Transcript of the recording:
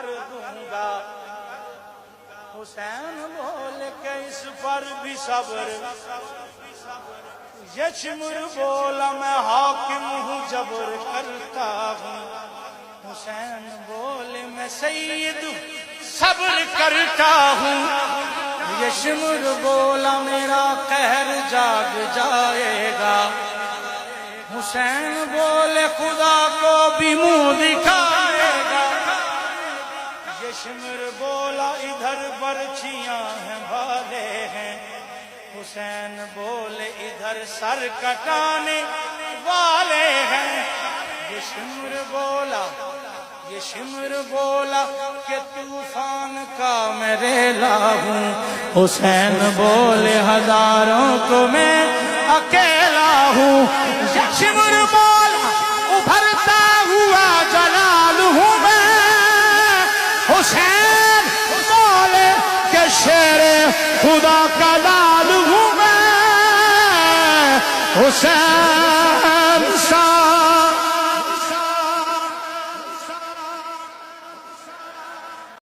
کر دوں گا۔ حسین بول کے اس پر بھی صبر، یشمر بولا میں حاکم ہوں جبر کرتا ہوں۔ حسین بولے میں سید صبر کرتا ہوں۔ یشمر بولا میرا قہر جاگ جائے گا۔ حسین بولے خدا کو بھی منہ دکھائے گا۔ یشمر بولا ادھر برچیاں ہیں بھالے ہیں۔ حسین بولے ادھر سر کٹانے والے ہیں۔ یشمر بولا کہ طوفان کا میں ریلا ہوں۔ حسین بولے ہزاروں کو میں اکیلا ہوں۔ یشمر بولا ابھرتا ہوا جلال ہوں میں۔ حسین بولے کہ شیر خدا کا لال ہوں میں۔ حسین